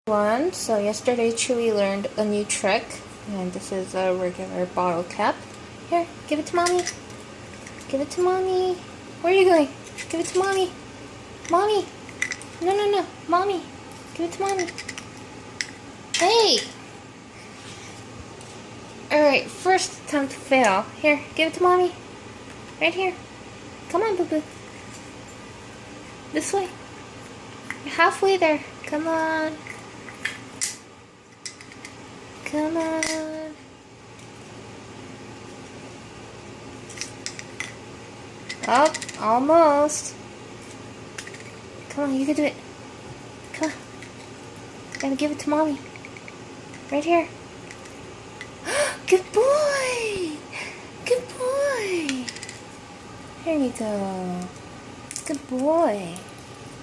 So yesterday Chewie learned a new trick, and this is a regular bottle cap. Here, give it to mommy. Give it to mommy. Where are you going? Give it to mommy. Mommy. No. Mommy. Give it to mommy. Hey! Alright, first attempt to fail. Here, give it to mommy. Right here. Come on, boo-boo. This way. You're halfway there. Come on. Come on. Oh, almost. Come on, you can do it. Come on. Gotta give it to mommy. Right here. Good boy! Good boy! Here you go. Good boy.